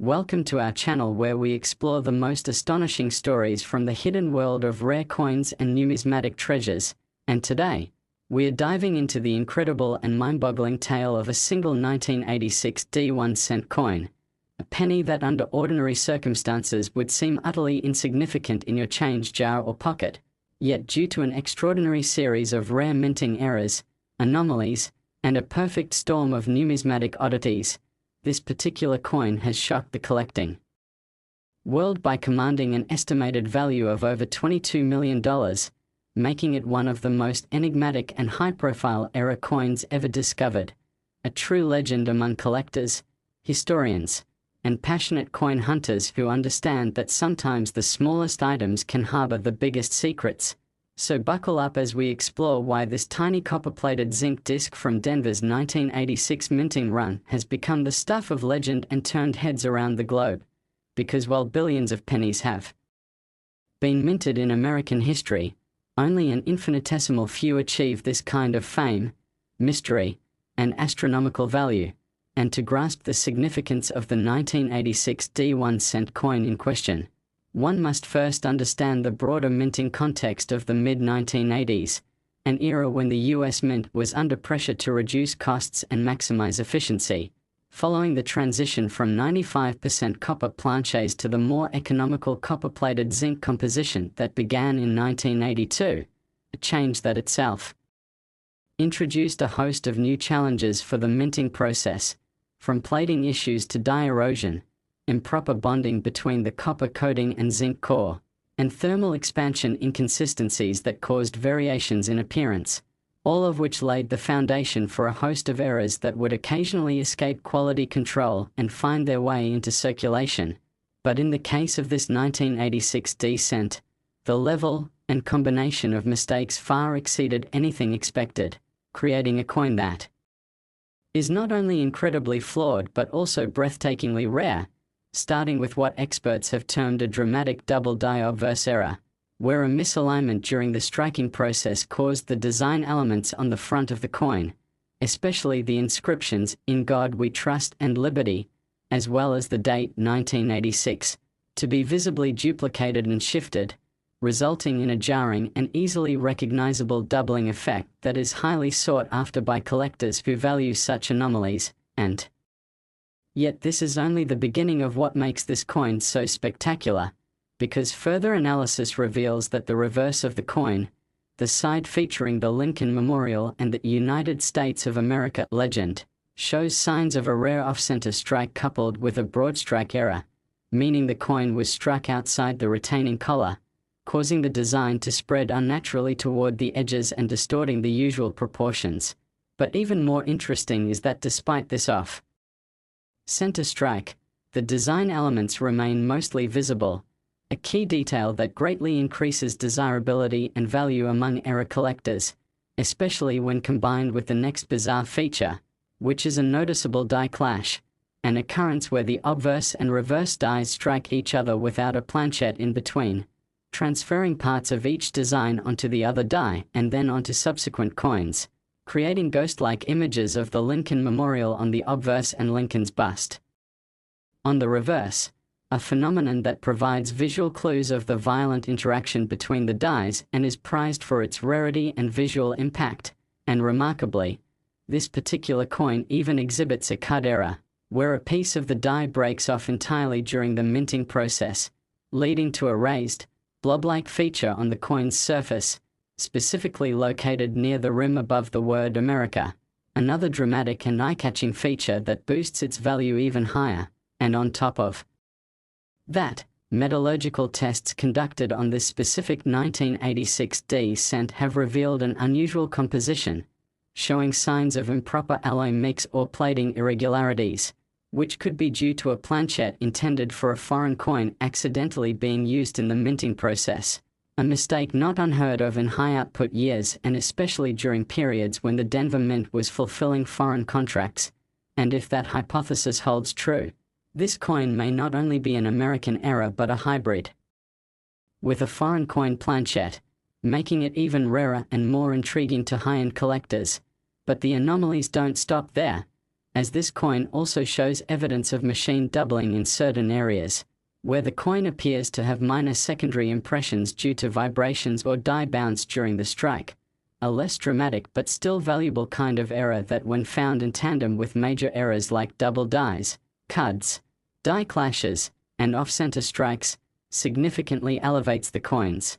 Welcome to our channel where we explore the most astonishing stories from the hidden world of rare coins and numismatic treasures, and today, we are diving into the incredible and mind-boggling tale of a single 1986 D1-cent coin, a penny that under ordinary circumstances would seem utterly insignificant in your change jar or pocket, yet due to an extraordinary series of rare minting errors, anomalies, and a perfect storm of numismatic oddities, this particular coin has shocked the collecting world by commanding an estimated value of over $22 million, making it one of the most enigmatic and high-profile error coins ever discovered, a true legend among collectors, historians, and passionate coin hunters who understand that sometimes the smallest items can harbor the biggest secrets. So buckle up as we explore why this tiny copper-plated zinc disc from Denver's 1986 minting run has become the stuff of legend and turned heads around the globe. Because while billions of pennies have been minted in American history, only an infinitesimal few achieve this kind of fame, mystery, and astronomical value. And to grasp the significance of the 1986 D1-cent coin in question, one must first understand the broader minting context of the mid-1980s, an era when the US Mint was under pressure to reduce costs and maximize efficiency, following the transition from 95% copper planches to the more economical copper-plated zinc composition that began in 1982, a change that itself introduced a host of new challenges for the minting process, from plating issues to dye erosion, improper bonding between the copper coating and zinc core, and thermal expansion inconsistencies that caused variations in appearance, all of which laid the foundation for a host of errors that would occasionally escape quality control and find their way into circulation. But in the case of this 1986 D-cent, the level and combination of mistakes far exceeded anything expected, creating a coin that is not only incredibly flawed but also breathtakingly rare, starting with what experts have termed a dramatic double die obverse error, where a misalignment during the striking process caused the design elements on the front of the coin, especially the inscriptions "In God We Trust" and "Liberty", as well as the date 1986, to be visibly duplicated and shifted, resulting in a jarring and easily recognizable doubling effect that is highly sought after by collectors who value such anomalies, and yet this is only the beginning of what makes this coin so spectacular, because further analysis reveals that the reverse of the coin, the side featuring the Lincoln Memorial and the United States of America legend, shows signs of a rare off-center strike coupled with a broad strike error, meaning the coin was struck outside the retaining collar, causing the design to spread unnaturally toward the edges and distorting the usual proportions. But even more interesting is that despite this off-center strike, the design elements remain mostly visible, a key detail that greatly increases desirability and value among error collectors, especially when combined with the next bizarre feature, which is a noticeable die clash, an occurrence where the obverse and reverse dies strike each other without a planchet in between, transferring parts of each design onto the other die and then onto subsequent coins, creating ghost-like images of the Lincoln Memorial on the obverse and Lincoln's bust on the reverse, a phenomenon that provides visual clues of the violent interaction between the dies and is prized for its rarity and visual impact. And remarkably, this particular coin even exhibits a cut error, where a piece of the die breaks off entirely during the minting process, leading to a raised, blob-like feature on the coin's surface, specifically located near the rim above the word America, another dramatic and eye-catching feature that boosts its value even higher. And on top of that, metallurgical tests conducted on this specific 1986 D-cent have revealed an unusual composition, showing signs of improper alloy mix or plating irregularities, which could be due to a planchet intended for a foreign coin accidentally being used in the minting process, a mistake not unheard of in high-output years and especially during periods when the Denver Mint was fulfilling foreign contracts. And if that hypothesis holds true, this coin may not only be an American error but a hybrid with a foreign coin planchet, making it even rarer and more intriguing to high-end collectors. But the anomalies don't stop there, as this coin also shows evidence of machine doubling in certain areas, where the coin appears to have minor secondary impressions due to vibrations or die bounce during the strike, a less dramatic but still valuable kind of error that, when found in tandem with major errors like double dies, cuds, die clashes, and off-center strikes, significantly elevates the coin's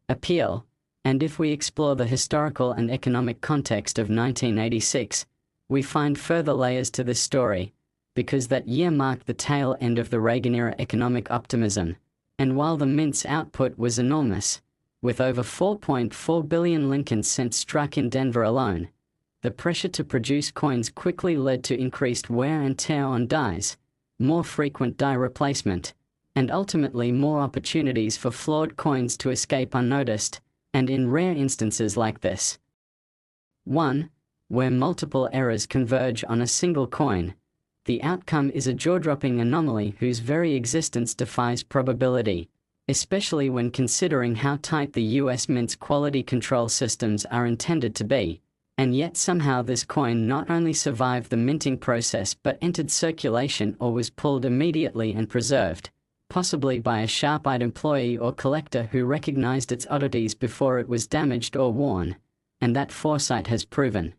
appeal. And if we explore the historical and economic context of 1986, we find further layers to this story, because that year marked the tail end of the Reagan-era economic optimism, and while the mint's output was enormous, with over 4.4 billion Lincoln cents struck in Denver alone, the pressure to produce coins quickly led to increased wear and tear on dies, more frequent die replacement, and ultimately more opportunities for flawed coins to escape unnoticed, and in rare instances like this 1, where multiple errors converge on a single coin, the outcome is a jaw-dropping anomaly whose very existence defies probability, especially when considering how tight the US Mint's quality control systems are intended to be, and yet somehow this coin not only survived the minting process but entered circulation or was pulled immediately and preserved, possibly by a sharp-eyed employee or collector who recognized its oddities before it was damaged or worn, and that foresight has proven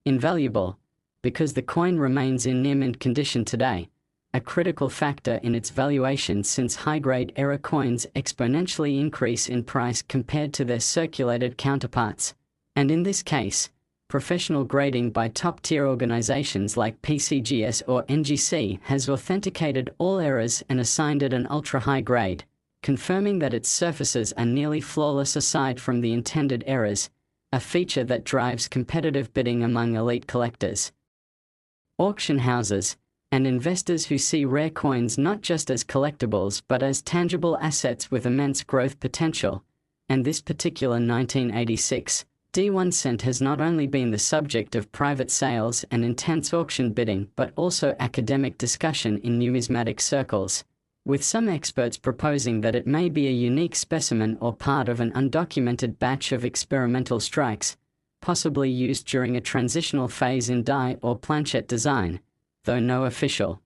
invaluable, because the coin remains in near-mint condition today, a critical factor in its valuation since high-grade error coins exponentially increase in price compared to their circulated counterparts, and in this case, professional grading by top-tier organizations like PCGS or NGC has authenticated all errors and assigned it an ultra-high grade, confirming that its surfaces are nearly flawless aside from the intended errors, a feature that drives competitive bidding among elite collectors, auction houses, and investors who see rare coins not just as collectibles but as tangible assets with immense growth potential. And this particular 1986 D1 cent has not only been the subject of private sales and intense auction bidding but also academic discussion in numismatic circles, with some experts proposing that it may be a unique specimen or part of an undocumented batch of experimental strikes, possibly used during a transitional phase in die or planchette design, though no official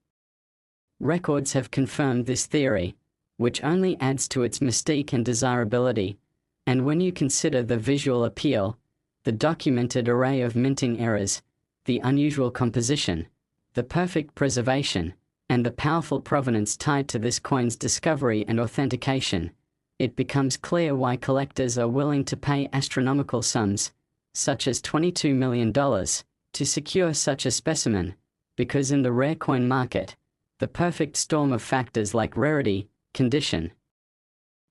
records have confirmed this theory, which only adds to its mystique and desirability. And when you consider the visual appeal, the documented array of minting errors, the unusual composition, the perfect preservation, and the powerful provenance tied to this coin's discovery and authentication, it becomes clear why collectors are willing to pay astronomical sums, such as $22 million, to secure such a specimen, because in the rare coin market, the perfect storm of factors like rarity, condition,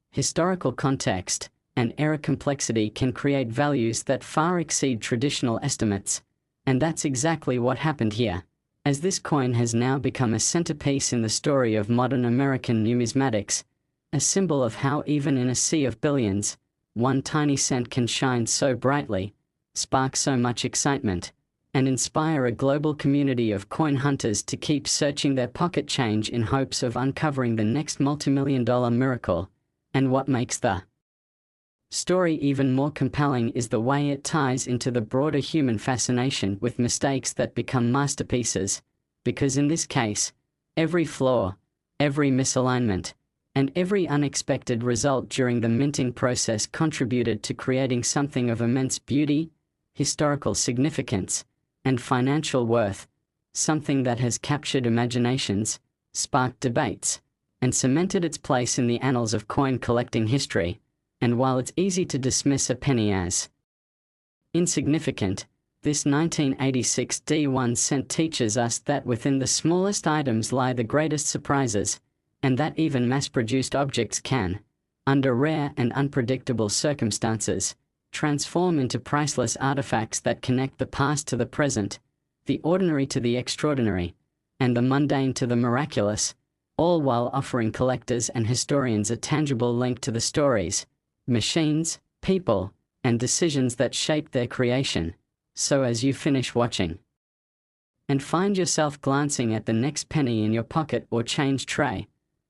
historical context, and error complexity can create values that far exceed traditional estimates, and that's exactly what happened here, as this coin has now become a centerpiece in the story of modern American numismatics, a symbol of how even in a sea of billions, one tiny cent can shine so brightly, spark so much excitement, and inspire a global community of coin hunters to keep searching their pocket change in hopes of uncovering the next multimillion-dollar miracle. And what makes the story even more compelling is the way it ties into the broader human fascination with mistakes that become masterpieces, because in this case, every flaw, every misalignment, and every unexpected result during the minting process contributed to creating something of immense beauty, historical significance, and financial worth, something that has captured imaginations, sparked debates, and cemented its place in the annals of coin collecting history. And while it's easy to dismiss a penny as insignificant, this 1986 D1 cent teaches us that within the smallest items lie the greatest surprises, and that even mass-produced objects can, under rare and unpredictable circumstances, transform into priceless artifacts that connect the past to the present, the ordinary to the extraordinary, and the mundane to the miraculous, all while offering collectors and historians a tangible link to the stories, machines, people, and decisions that shaped their creation. So as you finish watching and find yourself glancing at the next penny in your pocket or change tray,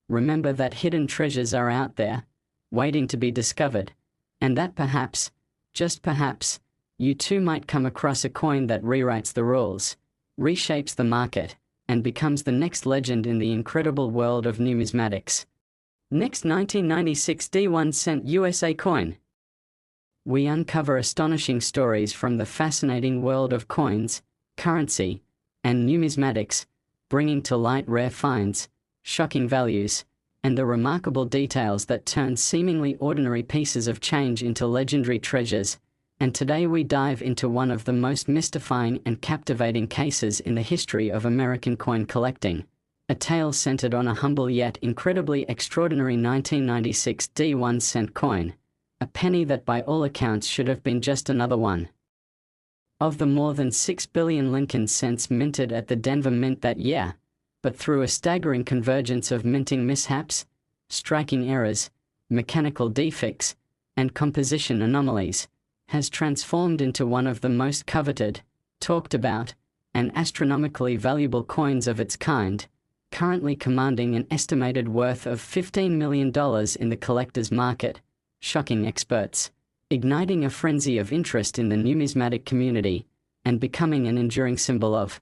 remember that hidden treasures are out there, waiting to be discovered, and that perhaps, just perhaps, you too might come across a coin that rewrites the rules, reshapes the market, and becomes the next legend in the incredible world of numismatics. Next, 1996 D1 cent USA coin. We uncover astonishing stories from the fascinating world of coins, currency, and numismatics, bringing to light rare finds, shocking values, and the remarkable details that turn seemingly ordinary pieces of change into legendary treasures. And today we dive into one of the most mystifying and captivating cases in the history of American coin collecting. A tale centered on a humble yet incredibly extraordinary 1996 D1 cent coin. A penny that by all accounts should have been just another one of the more than 6 billion Lincoln cents minted at the Denver Mint that year, but through a staggering convergence of minting mishaps, striking errors, mechanical defects, and composition anomalies, has transformed into one of the most coveted, talked about, and astronomically valuable coins of its kind, currently commanding an estimated worth of $15 million in the collector's market, shocking experts, igniting a frenzy of interest in the numismatic community, and becoming an enduring symbol of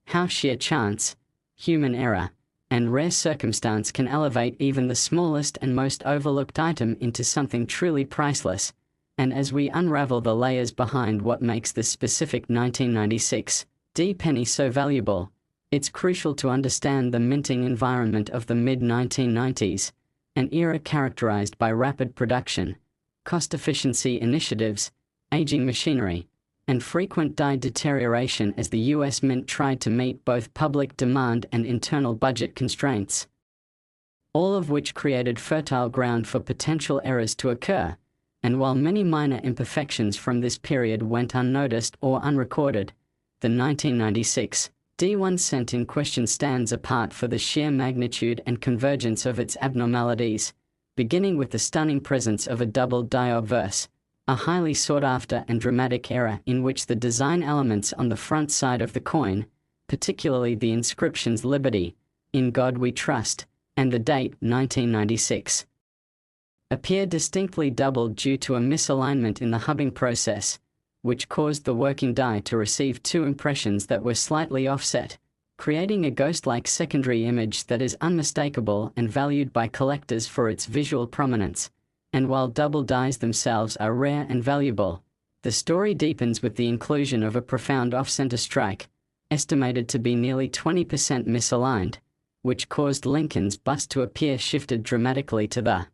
how sheer chance, human error, and rare circumstance can elevate even the smallest and most overlooked item into something truly priceless. And as we unravel the layers behind what makes this specific 1996 D penny so valuable, it's crucial to understand the minting environment of the mid-1990s, an era characterized by rapid production, cost-efficiency initiatives, aging machinery, and frequent die deterioration as the U.S. Mint tried to meet both public demand and internal budget constraints, all of which created fertile ground for potential errors to occur. And while many minor imperfections from this period went unnoticed or unrecorded, the 1996 D1 cent in question stands apart for the sheer magnitude and convergence of its abnormalities, beginning with the stunning presence of a double die obverse, a highly sought-after and dramatic error in which the design elements on the front side of the coin, particularly the inscriptions Liberty, In God We Trust, and the date 1996, appear distinctly doubled due to a misalignment in the hubbing process, which caused the working die to receive two impressions that were slightly offset, creating a ghost-like secondary image that is unmistakable and valued by collectors for its visual prominence. And while double dies themselves are rare and valuable, the story deepens with the inclusion of a profound off-center strike, estimated to be nearly 20% misaligned, which caused Lincoln's bust to appear shifted dramatically to the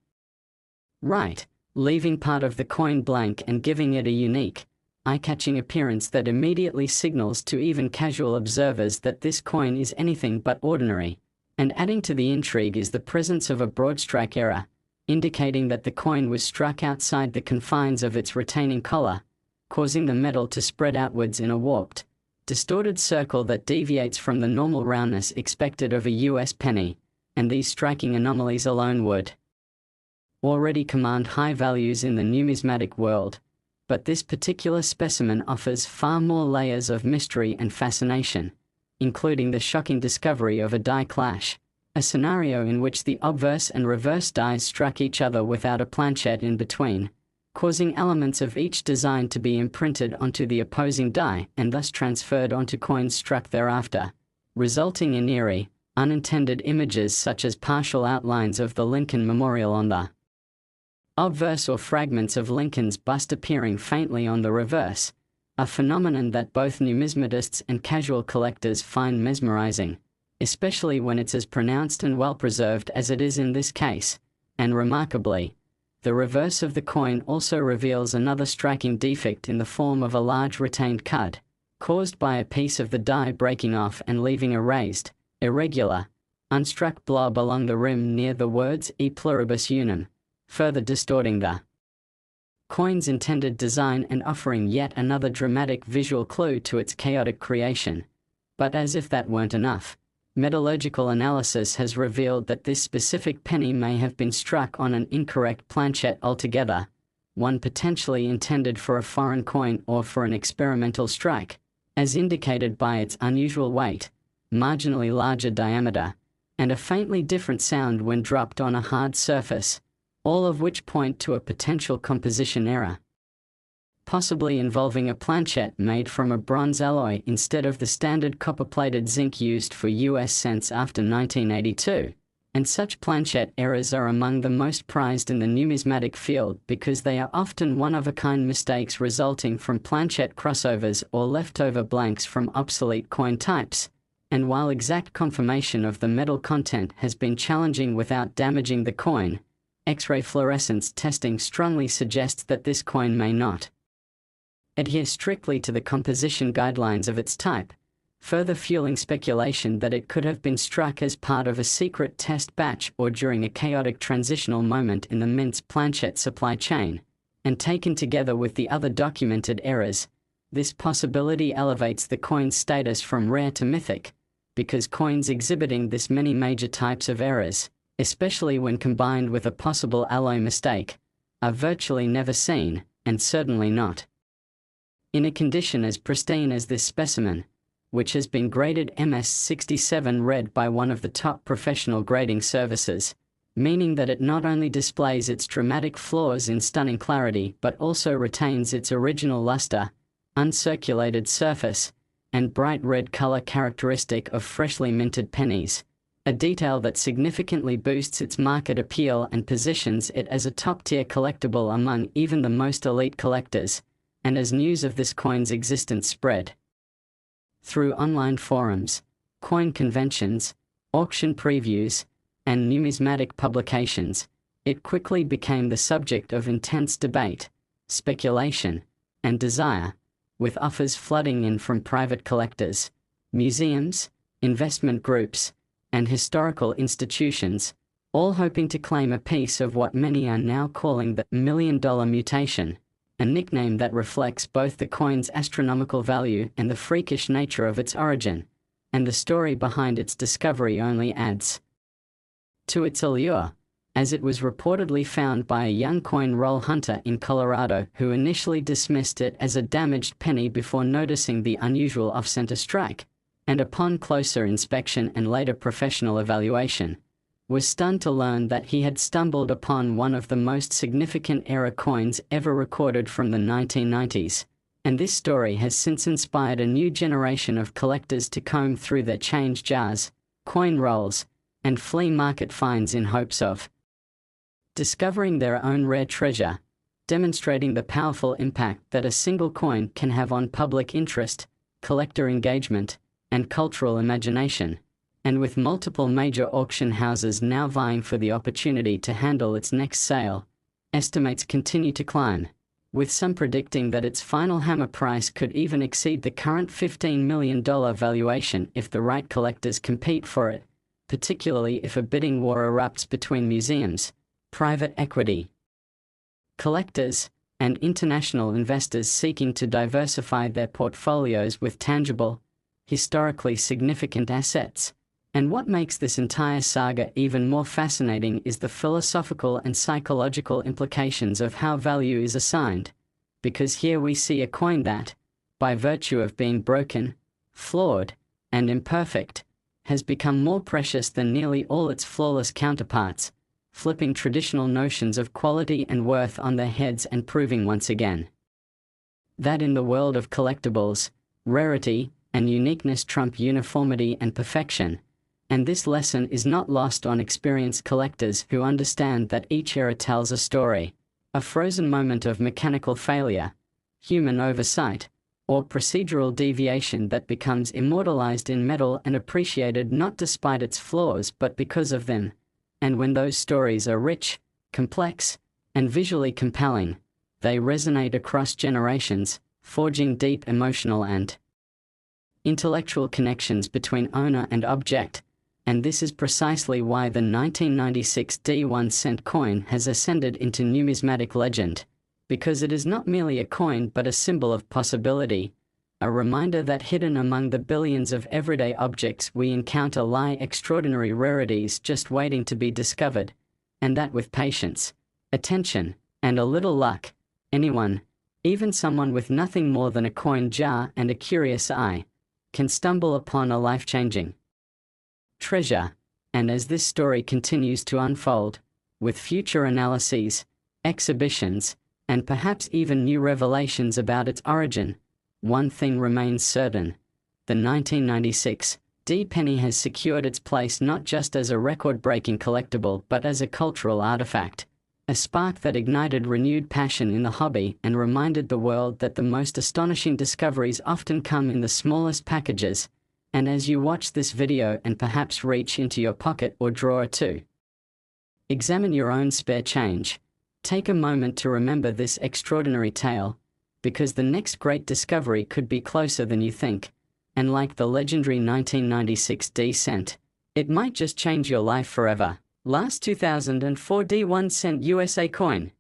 right, leaving part of the coin blank and giving it a unique, eye-catching appearance that immediately signals to even casual observers that this coin is anything but ordinary. And adding to the intrigue is the presence of a broad strike error, indicating that the coin was struck outside the confines of its retaining collar, causing the metal to spread outwards in a warped, distorted circle that deviates from the normal roundness expected of a US penny, and these striking anomalies alone would already command high values in the numismatic world. But this particular specimen offers far more layers of mystery and fascination, including the shocking discovery of a die clash, a scenario in which the obverse and reverse dies struck each other without a planchette in between, causing elements of each design to be imprinted onto the opposing die and thus transferred onto coins struck thereafter, resulting in eerie, unintended images such as partial outlines of the Lincoln Memorial on the obverse or fragments of Lincoln's bust appearing faintly on the reverse, a phenomenon that both numismatists and casual collectors find mesmerizing, especially when it's as pronounced and well-preserved as it is in this case. And remarkably, the reverse of the coin also reveals another striking defect in the form of a large retained cut, caused by a piece of the die breaking off and leaving a raised, irregular, unstruck blob along the rim near the words E pluribus unum, further distorting the coin's intended design and offering yet another dramatic visual clue to its chaotic creation. But as if that weren't enough, metallurgical analysis has revealed that this specific penny may have been struck on an incorrect planchette altogether, one potentially intended for a foreign coin or for an experimental strike, as indicated by its unusual weight, marginally larger diameter, and a faintly different sound when dropped on a hard surface, all of which point to a potential composition error. possibly involving a planchette made from a bronze alloy instead of the standard copper-plated zinc used for US cents after 1982. And such planchette errors are among the most prized in the numismatic field because they are often one-of-a-kind mistakes resulting from planchette crossovers or leftover blanks from obsolete coin types. And while exact confirmation of the metal content has been challenging without damaging the coin, X-ray fluorescence testing strongly suggests that this coin may not adhere strictly to the composition guidelines of its type, further fueling speculation that it could have been struck as part of a secret test batch or during a chaotic transitional moment in the Mint's planchette supply chain. And taken together with the other documented errors, this possibility elevates the coin's status from rare to mythic, because coins exhibiting this many major types of errors, especially when combined with a possible alloy mistake, are virtually never seen, and certainly not in a condition as pristine as this specimen, which has been graded MS67 red by one of the top professional grading services, meaning that it not only displays its dramatic flaws in stunning clarity but also retains its original luster, uncirculated surface, and bright red color characteristic of freshly minted pennies, a detail that significantly boosts its market appeal and positions it as a top-tier collectible among even the most elite collectors. And as news of this coin's existence spread through online forums, coin conventions, auction previews, and numismatic publications, it quickly became the subject of intense debate, speculation, and desire, with offers flooding in from private collectors, museums, investment groups, and historical institutions, all hoping to claim a piece of what many are now calling the $1,000,000 mutation, a nickname that reflects both the coin's astronomical value and the freakish nature of its origin, and the story behind its discovery only adds to its allure, as it was reportedly found by a young coin roll hunter in Colorado who initially dismissed it as a damaged penny before noticing the unusual off-center strike, and upon closer inspection and later professional evaluation, was stunned to learn that he had stumbled upon one of the most significant error coins ever recorded from the 1990s, and this story has since inspired a new generation of collectors to comb through their change jars, coin rolls, and flea market finds in hopes of discovering their own rare treasure, demonstrating the powerful impact that a single coin can have on public interest, collector engagement, and cultural imagination. And with multiple major auction houses now vying for the opportunity to handle its next sale, estimates continue to climb, with some predicting that its final hammer price could even exceed the current $15 million valuation if the right collectors compete for it, particularly if a bidding war erupts between museums, private equity collectors, and international investors seeking to diversify their portfolios with tangible, historically significant assets. And what makes this entire saga even more fascinating is the philosophical and psychological implications of how value is assigned, because here we see a coin that, by virtue of being broken, flawed, and imperfect, has become more precious than nearly all its flawless counterparts, flipping traditional notions of quality and worth on their heads and proving once again that in the world of collectibles, rarity and uniqueness trump uniformity and perfection. And this lesson is not lost on experienced collectors who understand that each era tells a story, a frozen moment of mechanical failure, human oversight, or procedural deviation that becomes immortalized in metal and appreciated not despite its flaws but because of them. And when those stories are rich, complex, and visually compelling, they resonate across generations, forging deep emotional and intellectual connections between owner and object. And this is precisely why the 1996 D1 cent coin has ascended into numismatic legend, because it is not merely a coin but a symbol of possibility, a reminder that hidden among the billions of everyday objects we encounter lie extraordinary rarities just waiting to be discovered, and that with patience, attention, and a little luck, anyone, even someone with nothing more than a coin jar and a curious eye, can stumble upon a life-changing treasure. And as this story continues to unfold, with future analyses, exhibitions, and perhaps even new revelations about its origin, one thing remains certain: the 1996 tSpendThisPenny has secured its place not just as a record-breaking collectible but as a cultural artifact, a spark that ignited renewed passion in the hobby and reminded the world that the most astonishing discoveries often come in the smallest packages. And as you watch this video and perhaps reach into your pocket or drawer to examine your own spare change, take a moment to remember this extraordinary tale, because the next great discovery could be closer than you think. And like the legendary 1996 tSpendThisPenny, it might just change your life forever. Last 2004 1 cent USA coin.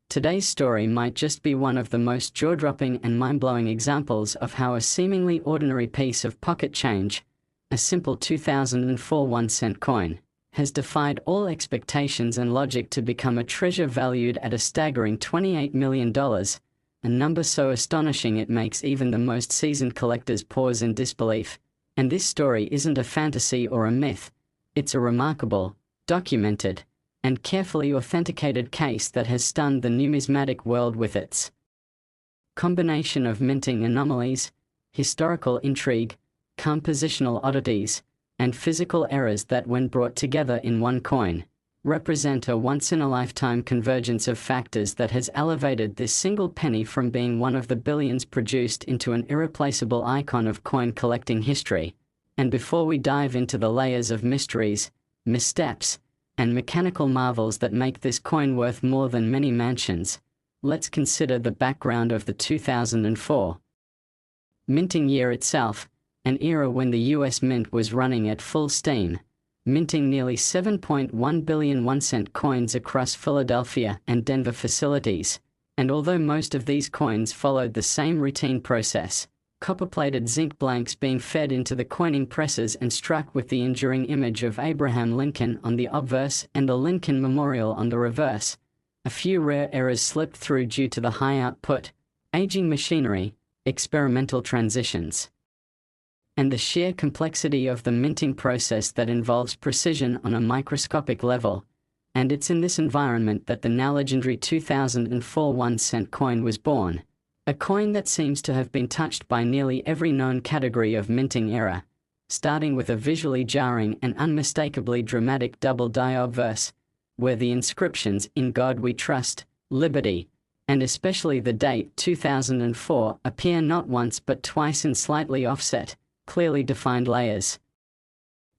Today's story might just be one of the most jaw-dropping and mind-blowing examples of how a seemingly ordinary piece of pocket change, a simple 2004 1 cent coin, has defied all expectations and logic to become a treasure valued at a staggering $28 million. A number so astonishing it makes even the most seasoned collectors pause in disbelief. And this story isn't a fantasy or a myth. It's a remarkable, documented, and carefully authenticated case that has stunned the numismatic world with its combination of minting anomalies, historical intrigue, compositional oddities, and physical errors that, when brought together in one coin, represent a once-in-a-lifetime convergence of factors that has elevated this single penny from being one of the billions produced into an irreplaceable icon of coin collecting history. And before we dive into the layers of mysteries, missteps, and mechanical marvels that make this coin worth more than many mansions, let's consider the background of the 2004 minting year itself, an era when the US Mint was running at full steam, minting nearly 7.1 billion 1 cent coins across Philadelphia and Denver facilities. And although most of these coins followed the same routine process, copper-plated zinc blanks being fed into the coining presses and struck with the enduring image of Abraham Lincoln on the obverse and the Lincoln Memorial on the reverse, a few rare errors slipped through due to the high output, aging machinery, experimental transitions, and the sheer complexity of the minting process that involves precision on a microscopic level. And it's in this environment that the now legendary 2004 1 cent coin was born, a coin that seems to have been touched by nearly every known category of minting era, starting with a visually jarring and unmistakably dramatic double die obverse, where the inscriptions "In God We Trust," "Liberty," and especially the date 2004 appear not once but twice in slightly offset, clearly defined layers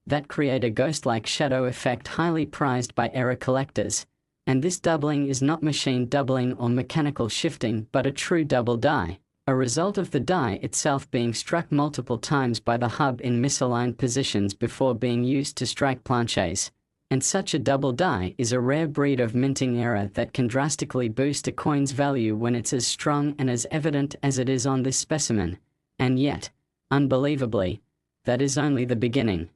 that create a ghost-like shadow effect highly prized by error collectors. And this doubling is not machine doubling or mechanical shifting but a true double die, a result of the die itself being struck multiple times by the hub in misaligned positions before being used to strike planches. And such a double die is a rare breed of minting error that can drastically boost a coin's value when it's as strong and as evident as it is on this specimen. And yet, unbelievably, that is only the beginning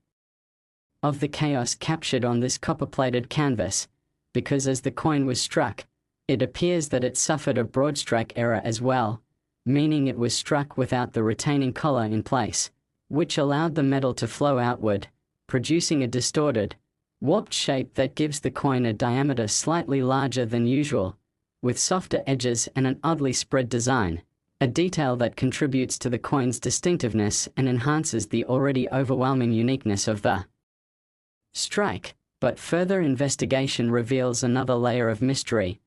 of the chaos captured on this copper-plated canvas, because as the coin was struck, it appears that it suffered a broad strike error as well, meaning it was struck without the retaining collar in place, which allowed the metal to flow outward, producing a distorted, warped shape that gives the coin a diameter slightly larger than usual, with softer edges and an oddly spread design, a detail that contributes to the coin's distinctiveness and enhances the already overwhelming uniqueness of the strike. But further investigation reveals another layer of mystery.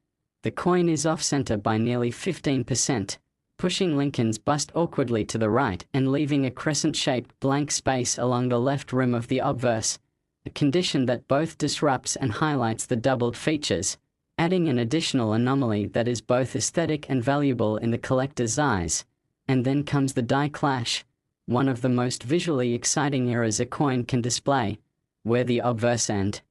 The coin is off-center by nearly 15%, pushing Lincoln's bust awkwardly to the right and leaving a crescent-shaped blank space along the left rim of the obverse, a condition that both disrupts and highlights the doubled features, adding an additional anomaly that is both aesthetic and valuable in the collector's eyes. And then comes the die clash, one of the most visually exciting errors a coin can display, where the obverse and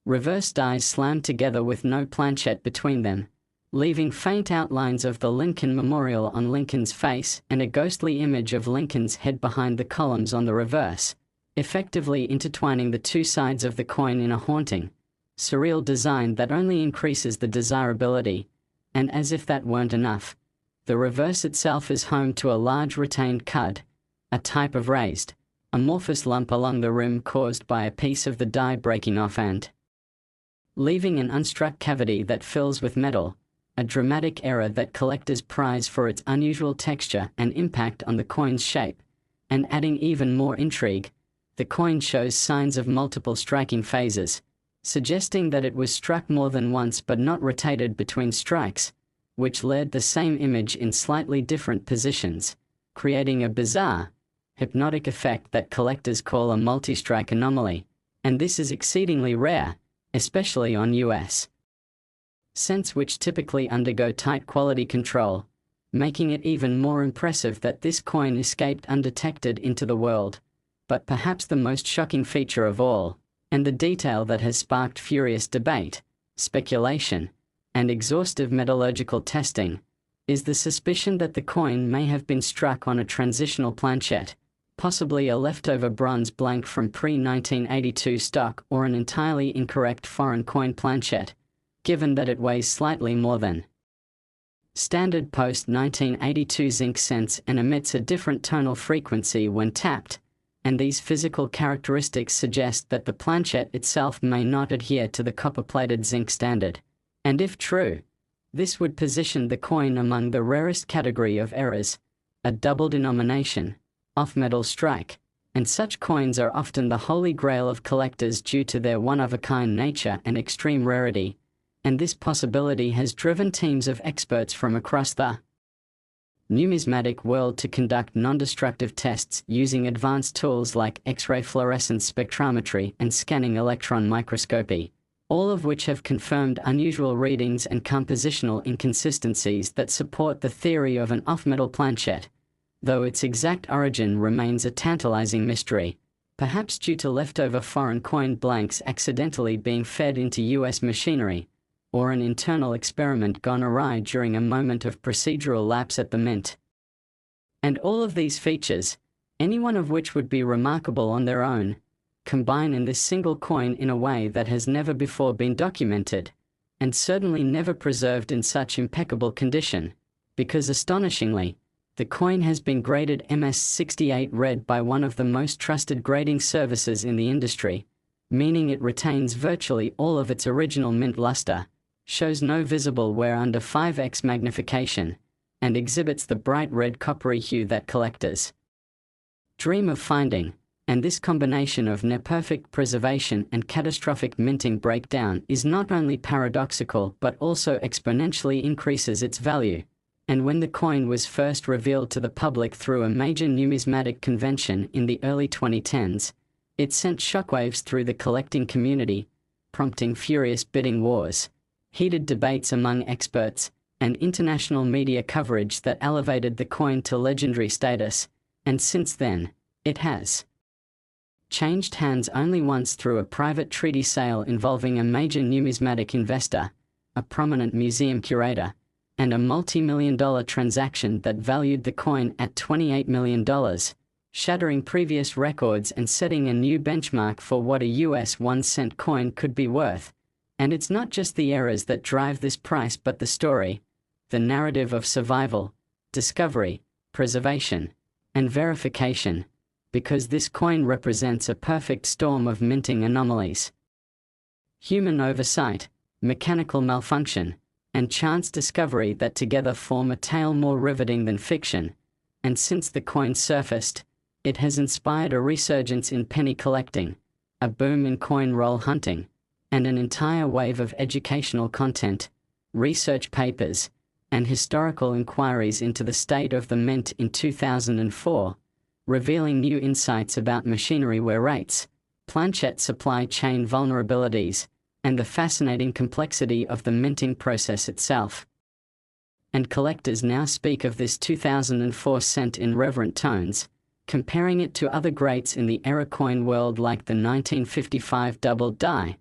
reverse dies slam together with no planchette between them, leaving faint outlines of the Lincoln Memorial on Lincoln's face and a ghostly image of Lincoln's head behind the columns on the reverse, effectively intertwining the two sides of the coin in a haunting, surreal design that only increases the desirability. And as if that weren't enough, the reverse itself is home to a large retained cud, a type of raised, amorphous lump along the rim caused by a piece of the die breaking off and leaving an unstruck cavity that fills with metal, a dramatic error that collectors prize for its unusual texture and impact on the coin's shape. And adding even more intrigue, the coin shows signs of multiple striking phases, suggesting that it was struck more than once but not rotated between strikes, which led the same image in slightly different positions, creating a bizarre, hypnotic effect that collectors call a multi-strike anomaly, and this is exceedingly rare, especially on US cents which typically undergo tight quality control, making it even more impressive that this coin escaped undetected into the world. But perhaps the most shocking feature of all, and the detail that has sparked furious debate, speculation, and exhaustive metallurgical testing, is the suspicion that the coin may have been struck on a transitional planchette, possibly a leftover bronze blank from pre-1982 stock or an entirely incorrect foreign coin planchette, given that it weighs slightly more than standard post-1982 zinc cents and emits a different tonal frequency when tapped, and these physical characteristics suggest that the planchette itself may not adhere to the copper-plated zinc standard. And if true, this would position the coin among the rarest category of errors, a double denomination, off-metal strike, and such coins are often the holy grail of collectors due to their one-of-a-kind nature and extreme rarity, and this possibility has driven teams of experts from across the numismatic world to conduct non-destructive tests using advanced tools like X-ray fluorescence spectrometry and scanning electron microscopy, all of which have confirmed unusual readings and compositional inconsistencies that support the theory of an off-metal planchette, though its exact origin remains a tantalizing mystery, perhaps due to leftover foreign coin blanks accidentally being fed into US machinery, or an internal experiment gone awry during a moment of procedural lapse at the mint. And all of these features, any one of which would be remarkable on their own, combine in this single coin in a way that has never before been documented, and certainly never preserved in such impeccable condition, because astonishingly, the coin has been graded MS68 red by one of the most trusted grading services in the industry, meaning it retains virtually all of its original mint luster, shows no visible wear under 5x magnification, and exhibits the bright red coppery hue that collectors dream of finding, and this combination of near-perfect preservation and catastrophic minting breakdown is not only paradoxical but also exponentially increases its value. And when the coin was first revealed to the public through a major numismatic convention in the early 2010s, it sent shockwaves through the collecting community, prompting furious bidding wars, heated debates among experts, and international media coverage that elevated the coin to legendary status, and since then, it has changed hands only once through a private treaty sale involving a major numismatic investor, a prominent museum curator, and a multi-million-dollar transaction that valued the coin at $28 million, shattering previous records and setting a new benchmark for what a US 1-cent coin could be worth. And it's not just the errors that drive this price but the story, the narrative of survival, discovery, preservation, and verification, because this coin represents a perfect storm of minting anomalies. Human oversight, mechanical malfunction, and chance discovery that together form a tale more riveting than fiction, and since the coin surfaced, it has inspired a resurgence in penny collecting, a boom in coin roll hunting, and an entire wave of educational content, research papers, and historical inquiries into the state of the mint in 2004, revealing new insights about machinery wear rates, planchette supply chain vulnerabilities, and the fascinating complexity of the minting process itself. And collectors now speak of this 2004 cent in reverent tones, comparing it to other greats in the era coin world like the 1955 double die,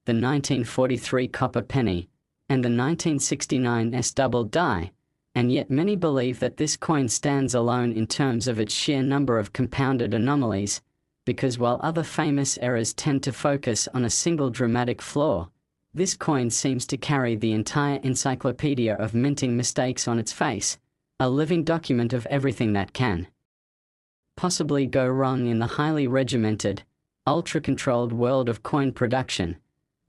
the 1943 copper penny, and the 1969 S double die, and yet many believe that this coin stands alone in terms of its sheer number of compounded anomalies, because while other famous errors tend to focus on a single dramatic flaw, this coin seems to carry the entire encyclopedia of minting mistakes on its face, a living document of everything that can possibly go wrong in the highly regimented, ultra-controlled world of coin production,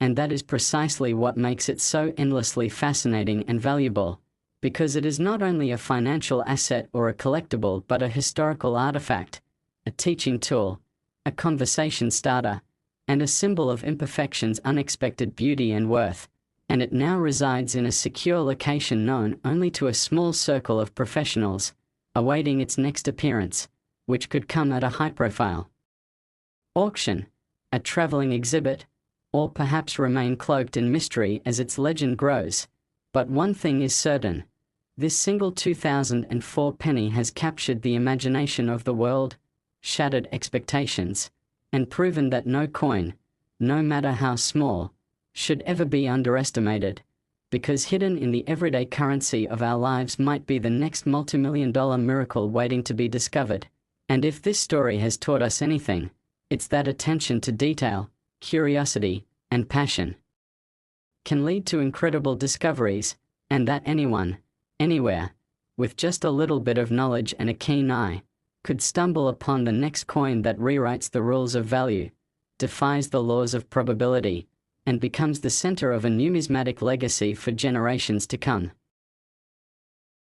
And that is precisely what makes it so endlessly fascinating and valuable, because it is not only a financial asset or a collectible but a historical artifact, a teaching tool, a conversation starter, and a symbol of imperfection's unexpected beauty and worth, and it now resides in a secure location known only to a small circle of professionals, awaiting its next appearance, which could come at a high-profile auction, a traveling exhibit, or perhaps remain cloaked in mystery as its legend grows. But one thing is certain: this single 2004 penny has captured the imagination of the world, shattered expectations, and proven that no coin, no matter how small, should ever be underestimated, because hidden in the everyday currency of our lives might be the next multimillion-dollar miracle waiting to be discovered. And if this story has taught us anything, it's that attention to detail, curiosity, and passion can lead to incredible discoveries, and that anyone, anywhere, with just a little bit of knowledge and a keen eye, could stumble upon the next coin that rewrites the rules of value, defies the laws of probability, and becomes the center of a numismatic legacy for generations to come.